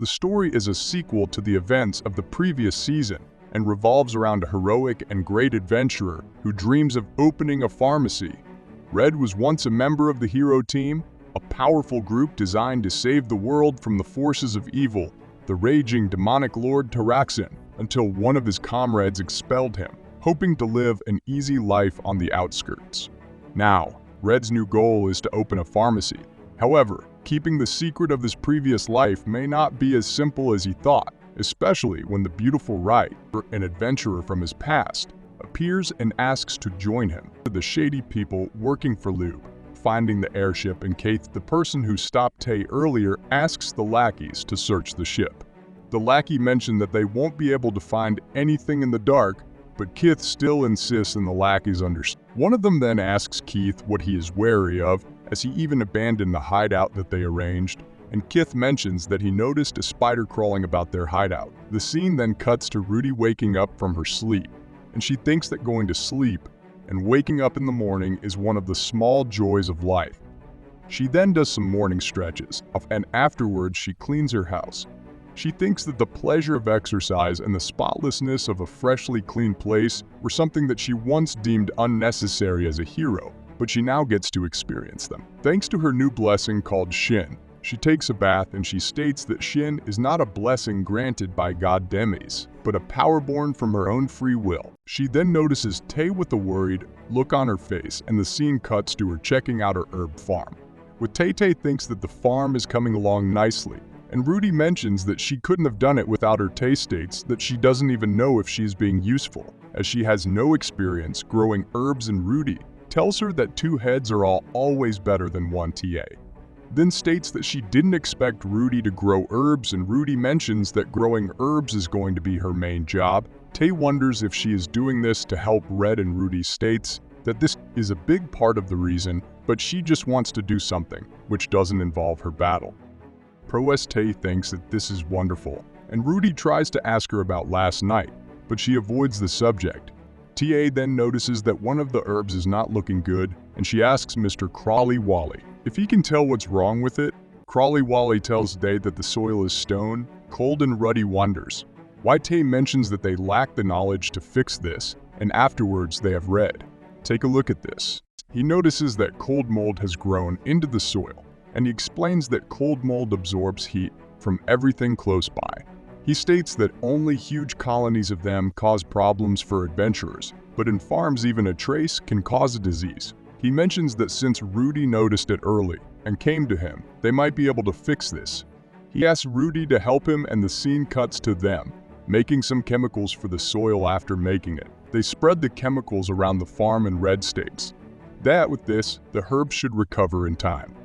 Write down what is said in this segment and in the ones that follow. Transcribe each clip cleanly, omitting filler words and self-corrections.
The story is a sequel to the events of the previous season and revolves around a heroic and great adventurer who dreams of opening a pharmacy. Red was once a member of the hero team, a powerful group designed to save the world from the forces of evil, the raging demonic lord Taraxin, until one of his comrades expelled him, hoping to live an easy life on the outskirts. Now, Red's new goal is to open a pharmacy. However, keeping the secret of his previous life may not be as simple as he thought, especially when the beautiful Wright, an adventurer from his past, appears and asks to join him. The shady people working for Lube, finding the airship, and Keith, the person who stopped Tay earlier, asks the lackeys to search the ship. The lackey mentioned that they won't be able to find anything in the dark, but Keith still insists and the lackeys understand. One of them then asks Keith what he is wary of, as he even abandoned the hideout that they arranged, and Keith mentions that he noticed a spider crawling about their hideout. The scene then cuts to Rudy waking up from her sleep, and she thinks that going to sleep and waking up in the morning is one of the small joys of life. She then does some morning stretches, and afterwards she cleans her house. She thinks that the pleasure of exercise and the spotlessness of a freshly cleaned place were something that she once deemed unnecessary as a hero, but she now gets to experience them. Thanks to her new blessing called Shin, she takes a bath and she states that Shin is not a blessing granted by God Demis, but a power born from her own free will. She then notices Tay with a worried look on her face, and the scene cuts to her checking out her herb farm. With Tay thinks that the farm is coming along nicely, and Rudy mentions that she couldn't have done it without her. Tay states that she doesn't even know if she's being useful, as she has no experience growing herbs, and Rudy tells her that two heads are always better than one TA. Then states that she didn't expect Rudy to grow herbs, and Rudy mentions that growing herbs is going to be her main job. Tay wonders if she is doing this to help Red, and Rudy states that this is a big part of the reason, but she just wants to do something which doesn't involve her battle. Tay thinks that this is wonderful, and Rudy tries to ask her about last night, but she avoids the subject. TA then notices that one of the herbs is not looking good, and she asks Mr. Crawley Wally if he can tell what's wrong with it. Crawley Wally tells Tay that the soil is stone, cold, and Rudy wonders why. Tay mentions that they lack the knowledge to fix this, and afterwards they have Red take a look at this. He notices that cold mold has grown into the soil, and he explains that cold mold absorbs heat from everything close by. He states that only huge colonies of them cause problems for adventurers, but in farms even a trace can cause a disease. He mentions that since Rudy noticed it early and came to him, they might be able to fix this. He asks Rudy to help him, and the scene cuts to them making some chemicals for the soil. After making it, they spread the chemicals around the farm, and Red states that with this, the herbs should recover in time.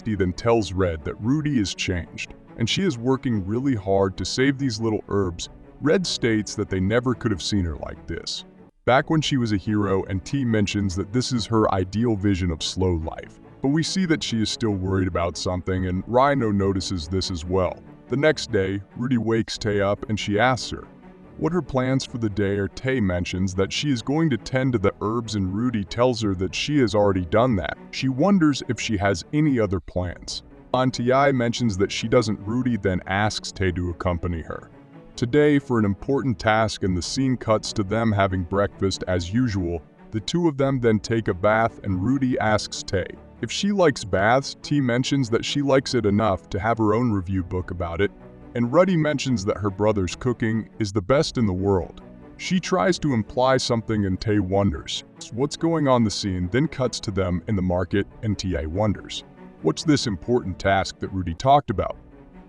He then tells Red that Rudy is changed, and she is working really hard to save these little herbs. Red states that they never could have seen her like this back when she was a hero, and T mentions that this is her ideal vision of slow life. But we see that she is still worried about something, and Rhino notices this as well. The next day, Rudy wakes Tay up and she asks her what her plans for the day are. Tay mentions that she is going to tend to the herbs, and Rudy tells her that she has already done that. She wonders if she has any other plans. Ti mentions that she doesn't. Rudy then asks Tay to accompany her today for an important task, and the scene cuts to them having breakfast as usual. The two of them then take a bath, and Rudy asks Tay if she likes baths. T mentions that she likes it enough to have her own review book about it, and Rudy mentions that her brother's cooking is the best in the world. She tries to imply something, and Tay wonders what's going on. The scene then cuts to them in the market, and T wonders what's this important task that Rudy talked about.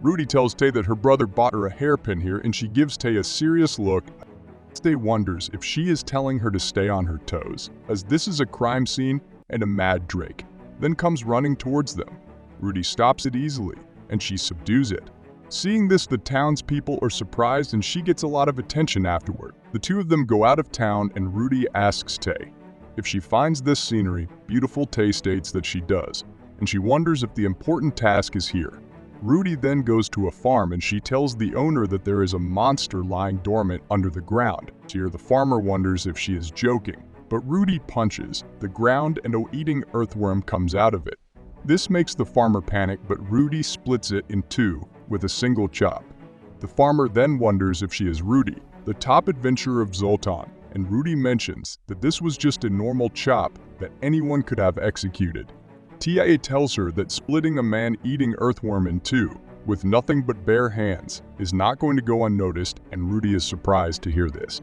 Rudy tells Tay that her brother bought her a hairpin here, and she gives Tay a serious look. Tay wonders if she is telling her to stay on her toes, as this is a crime scene, and a mad Drake then comes running towards them. Rudy stops it easily, and she subdues it. Seeing this, the townspeople are surprised, and she gets a lot of attention afterward. The two of them go out of town, and Rudy asks Tay if she finds this scenery beautiful. Tay states that she does, and she wonders if the important task is here. Rudy then goes to a farm, and she tells the owner that there is a monster lying dormant under the ground. Here, the farmer wonders if she is joking, but Rudy punches the ground, and an eating earthworm comes out of it. This makes the farmer panic, but Rudy splits it in two, with a single chop. The farmer then wonders if she is Rudy, the top adventurer of Zultan, and Rudy mentions that this was just a normal chop that anyone could have executed. Tia tells her that splitting a man-eating earthworm in two, with nothing but bare hands, is not going to go unnoticed, and Rudy is surprised to hear this.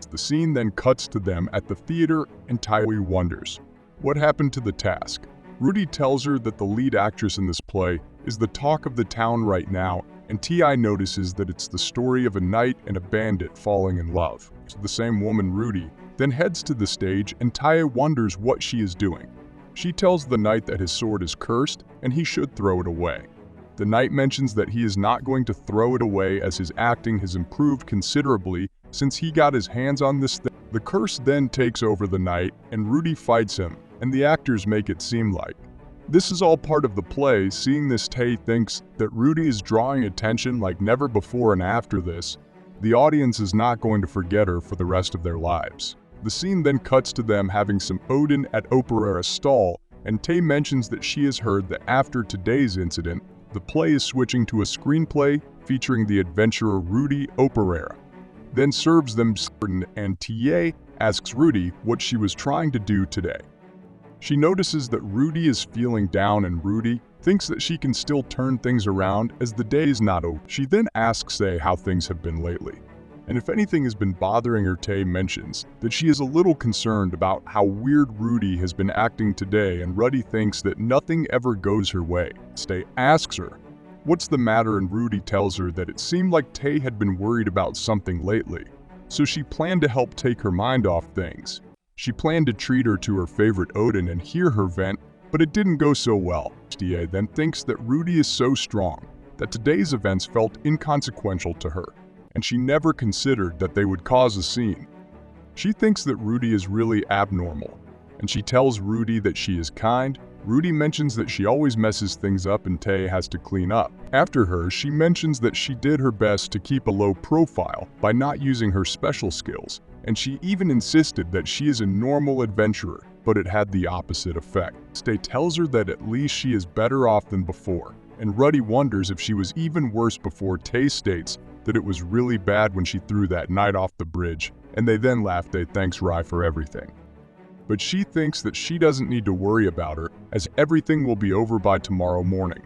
The scene then cuts to them at the theater, and Tia wonders, what happened to the task? Rudy tells her that the lead actress in this play is the talk of the town right now, and Ti notices that it's the story of a knight and a bandit falling in love. So the same woman, Rudy, then heads to the stage, and Ti wonders what she is doing. She tells the knight that his sword is cursed and he should throw it away. The knight mentions that he is not going to throw it away as his acting has improved considerably since he got his hands on this thing. The curse then takes over the knight, and Rudy fights him, and the actors make it seem like this is all part of the play. Seeing this, Tay thinks that Rudy is drawing attention like never before, and after this, the audience is not going to forget her for the rest of their lives. The scene then cuts to them having some Odin at Operera stall, and Tay mentions that she has heard that after today's incident, the play is switching to a screenplay featuring the adventurer Rudy Operera. Then serves them, and TA asks Rudy what she was trying to do today. She notices that Rudy is feeling down, and Rudy thinks that she can still turn things around as the day is not over. She then asks Tay how things have been lately, and if anything has been bothering her. Tay mentions that she is a little concerned about how weird Rudy has been acting today, and Rudy thinks that nothing ever goes her way. Tay asks her, what's the matter, and Rudy tells her that it seemed like Tay had been worried about something lately, so she planned to help take her mind off things. She planned to treat her to her favorite Odin and hear her vent, but it didn't go so well. Tia then thinks that Rudy is so strong that today's events felt inconsequential to her, and she never considered that they would cause a scene. She thinks that Rudy is really abnormal, and she tells Rudy that she is kind. Rudy mentions that she always messes things up and Tay has to clean up. After her, she mentions that she did her best to keep a low profile by not using her special skills, and she even insisted that she is a normal adventurer, but it had the opposite effect. Tay tells her that at least she is better off than before, and Rudy wonders if she was even worse before. Tay states that it was really bad when she threw that knight off the bridge, and they then laugh. Tay thanks Rai for everything, but she thinks that she doesn't need to worry about her, as everything will be over by tomorrow morning.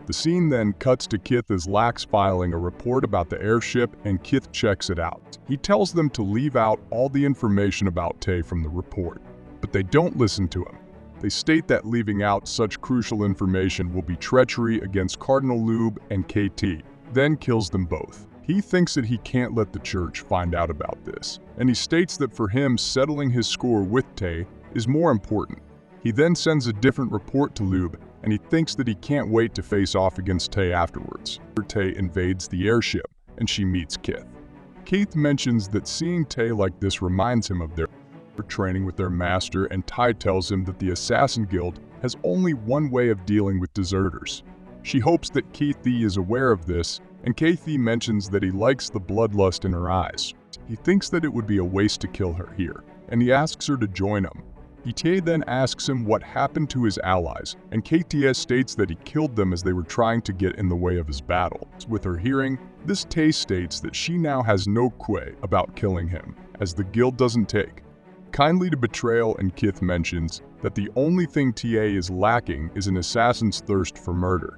The scene then cuts to Kith as Lax filing a report about the airship, and Kith checks it out. He tells them to leave out all the information about Tay from the report, but they don't listen to him. They state that leaving out such crucial information will be treachery against Cardinal Lube and KT, then kills them both. He thinks that he can't let the church find out about this, and he states that for him, settling his score with Tay is more important. He then sends a different report to Lube, and he thinks that he can't wait to face off against Tay afterwards. Tay invades the airship, and she meets Kith. Keith mentions that seeing Tay like this reminds him of their training with their master, and Ty tells him that the Assassin Guild has only one way of dealing with deserters. She hopes that Keithy is aware of this, and Keithy mentions that he likes the bloodlust in her eyes. He thinks that it would be a waste to kill her here, and he asks her to join him. Ita then asks him what happened to his allies, and KTS states that he killed them as they were trying to get in the way of his battle. With her hearing, this Tay states that she now has no quay about killing him, as the guild doesn't take kindly to betrayal, and Kith mentions that the only thing TA is lacking is an assassin's thirst for murder.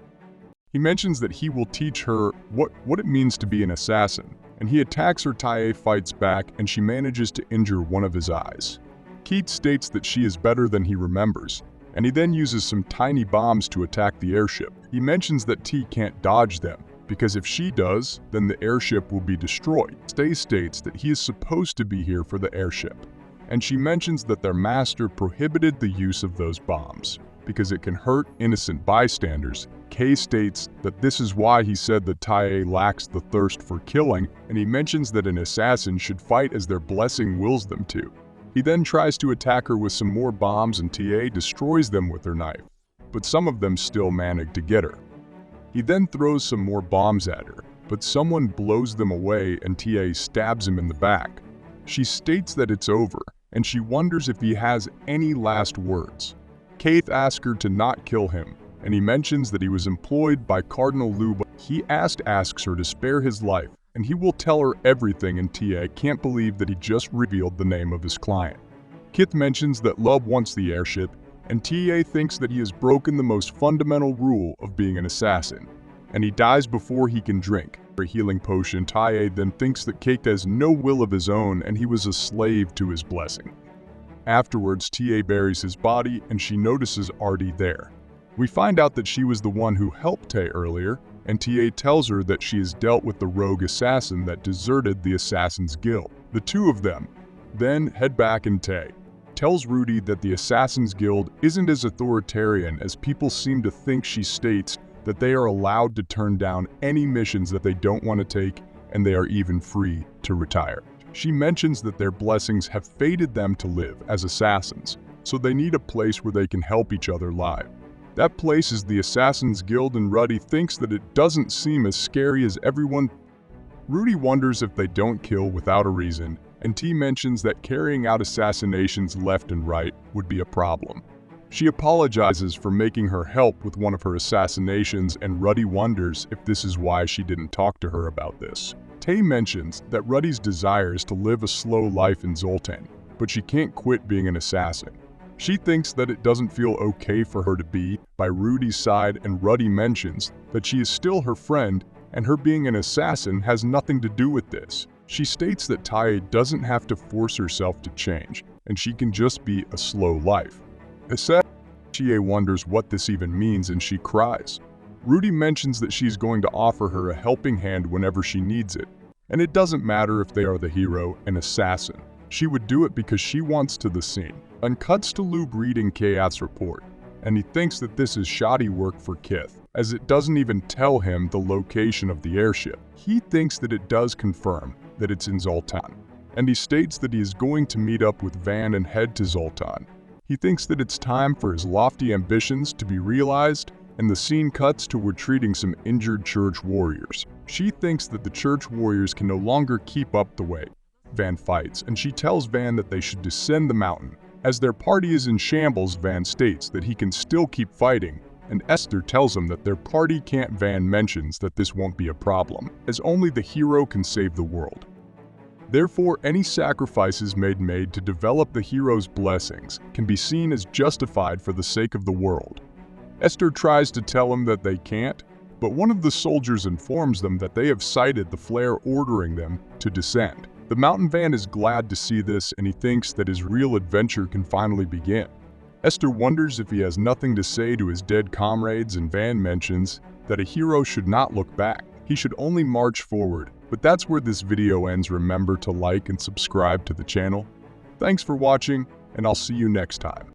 He mentions that he will teach her what it means to be an assassin, and he attacks her. Tae fights back, and she manages to injure one of his eyes. Keith states that she is better than he remembers, and he then uses some tiny bombs to attack the airship. He mentions that T can't dodge them, because if she does, then the airship will be destroyed. Stay states that he is supposed to be here for the airship, and she mentions that their master prohibited the use of those bombs, because it can hurt innocent bystanders. Kay states that this is why he said that Tae lacks the thirst for killing, and he mentions that an assassin should fight as their blessing wills them to. He then tries to attack her with some more bombs, and TA destroys them with her knife, but some of them still manage to get her. He then throws some more bombs at her, but someone blows them away, and TA stabs him in the back. She states that it's over, and she wonders if he has any last words. Keith asks her to not kill him, and he mentions that he was employed by Cardinal Luba. He asks her to spare his life, and he will tell her everything, and TA can't believe that he just revealed the name of his client. Kith mentions that Love wants the airship, and TA thinks that he has broken the most fundamental rule of being an assassin, and he dies before he can drink a healing potion. TA then thinks that Cake has no will of his own and he was a slave to his blessing. Afterwards, TA buries his body and she notices Artie there. We find out that she was the one who helped Tay earlier, and TA tells her that she has dealt with the rogue assassin that deserted the Assassin's Guild. The two of them then head back, and Tay tells Rudy that the Assassin's Guild isn't as authoritarian as people seem to think. She states that they are allowed to turn down any missions that they don't want to take, and they are even free to retire. She mentions that their blessings have fated them to live as assassins, so they need a place where they can help each other live. That place is the Assassin's Guild, and Rudy thinks that it doesn't seem as scary as everyone. Rudy wonders if they don't kill without a reason, and T mentions that carrying out assassinations left and right would be a problem. She apologizes for making her help with one of her assassinations, and Rudy wonders if this is why she didn't talk to her about this. Tay mentions that Rudy's desire is to live a slow life in Zultan, but she can't quit being an assassin. She thinks that it doesn't feel okay for her to be by Rudy's side, and Rudy mentions that she is still her friend and her being an assassin has nothing to do with this. She states that Tae doesn't have to force herself to change, and she can just be a slow life. Chie wonders what this even means, and she cries. Rudy mentions that she's going to offer her a helping hand whenever she needs it, and it doesn't matter if they are the hero and assassin. She would do it because she wants to. The scene and cuts to Lube reading Kayath's report, and he thinks that this is shoddy work for Kith, as it doesn't even tell him the location of the airship. He thinks that it does confirm that it's in Zultan, and he states that he is going to meet up with Van and head to Zultan. He thinks that it's time for his lofty ambitions to be realized, and the scene cuts to retreating some injured church warriors. She thinks that the church warriors can no longer keep up the way Van fights, and she tells Van that they should descend the mountain. As their party is in shambles, Van states that he can still keep fighting, and Esther tells him that their party can't. Van mentions that this won't be a problem, as only the hero can save the world. Therefore, any sacrifices made to develop the hero's blessings can be seen as justified for the sake of the world. Esther tries to tell him that they can't, but one of the soldiers informs them that they have sighted the flare ordering them to descend. The mountain Van is glad to see this, and he thinks that his real adventure can finally begin. Esther wonders if he has nothing to say to his dead comrades, and Van mentions that a hero should not look back. He should only march forward. But that's where this video ends. Remember to like and subscribe to the channel. Thanks for watching, and I'll see you next time.